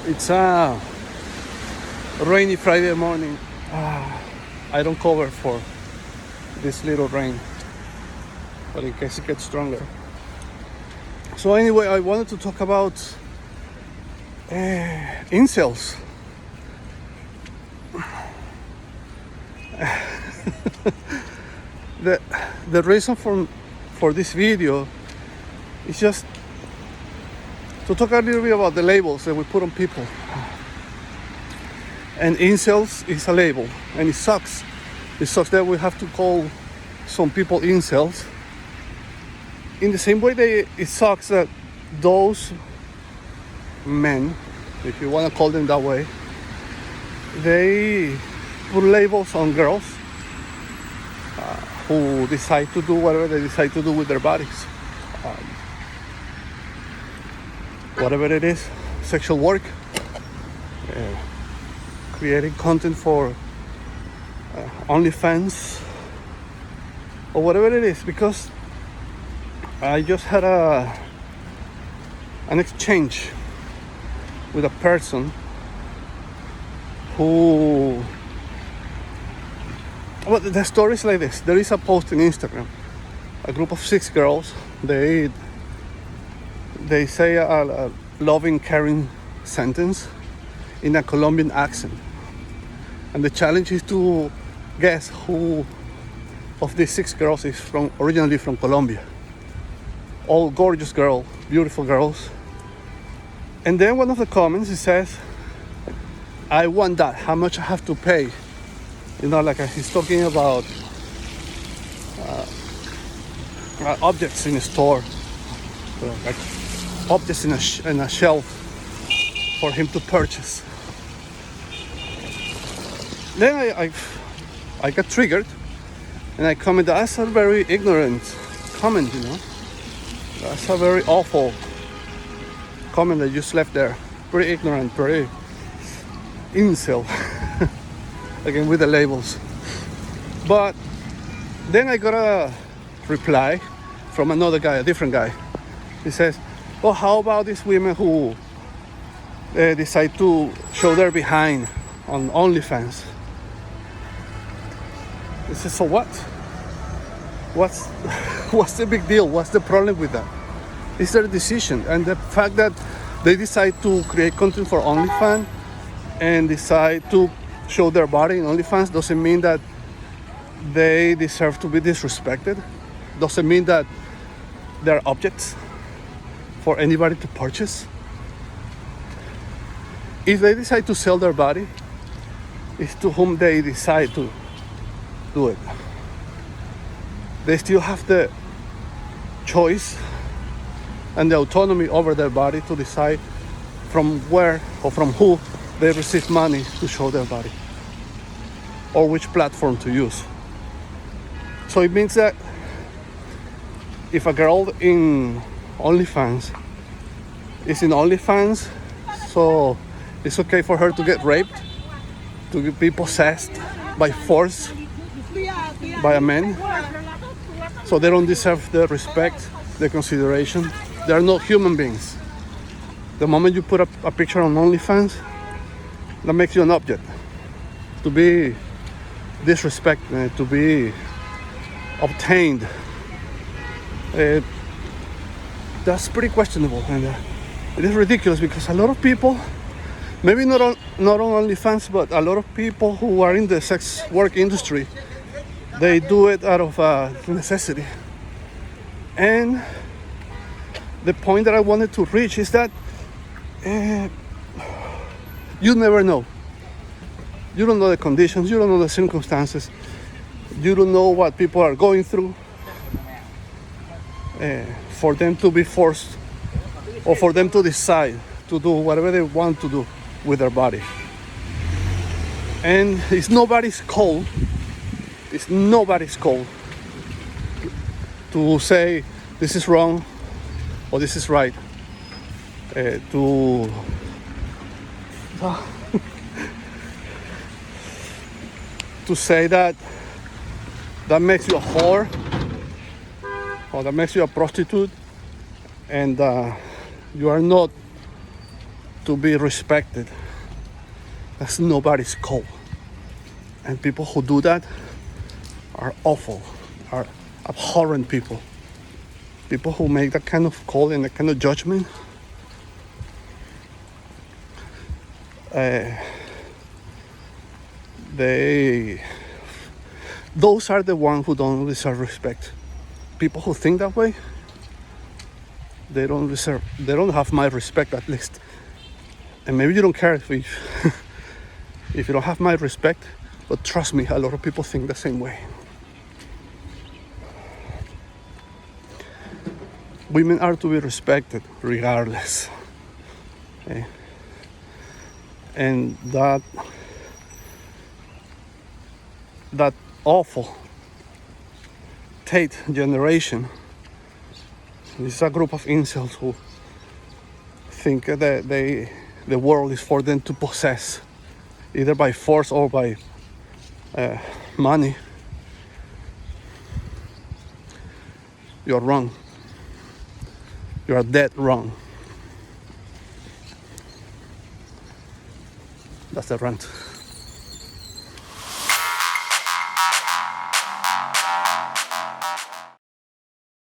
It's a rainy Friday morning. I don't cover for this little rain, but in case it gets stronger. So anyway, I wanted to talk about incels. The reason for this video is just to talk a little bit about the labels that we put on people. And incels is a label, and it sucks. It sucks that we have to call some people incels. In the same way that it sucks that those men, if you want to call them that way, they put labels on girls who decide to do whatever they decide to do with their bodies. Whatever it is, sexual work, creating content for OnlyFans, or whatever it is, because I just had an exchange with a person who, well, the story is like this. There is a post on Instagram, a group of 6 girls, they say a loving, caring sentence in a Colombian accent. And the challenge is to guess who of these 6 girls is originally from Colombia. All gorgeous girls, beautiful girls. And then one of the comments, it says, I want that, how much I have to pay? You know, like he's talking about objects in a store, like objects in a shelf for him to purchase. Then I got triggered, and I commented, that's a very ignorant comment, you know. That's a very awful comment that you just left there. Pretty ignorant, pretty incel. Again, with the labels. But then I got a reply from another guy, a different guy. He says, well, how about these women who decide to show their behind on OnlyFans? I said, so what? What's the big deal? What's the problem with that? It's their decision. And the fact that they decide to create content for OnlyFans and decide to show their body in OnlyFans doesn't mean that they deserve to be disrespected. Doesn't mean that they're objects for anybody to purchase. If they decide to sell their body, it's to whom they decide to do it. They still have the choice and the autonomy over their body to decide from where or from who they receive money to show their body, or which platform to use. So it means that if a girl in OnlyFans is in OnlyFans, so it's okay for her to get raped, to be possessed by force by a man, so they don't deserve the respect, the consideration. They are not human beings. The moment you put up a picture on OnlyFans, that makes you an object, to be disrespected, to be obtained. That's pretty questionable, and it is ridiculous because a lot of people, maybe not on OnlyFans, but a lot of people who are in the sex work industry, they do it out of necessity. And the point that I wanted to reach is that you never know. You don't know the conditions, you don't know the circumstances, you don't know what people are going through for them to be forced, or for them to decide to do whatever they want to do with their body. And it's nobody's call to say this is wrong or this is right, to say that makes you a whore or that makes you a prostitute, and you are not to be respected. That's nobody's call. And people who do that are awful, are abhorrent people. People who make that kind of call and that kind of judgment, those are the ones who don't deserve respect. People who think that way, they don't have my respect, at least. And maybe you don't care if if you don't have my respect, but trust me, a lot of people think the same way. Women are to be respected regardless. Okay? And that awful Tate generation, this is a group of incels who think that the world is for them to possess, either by force or by money. You're wrong. You are dead wrong. That's the rant.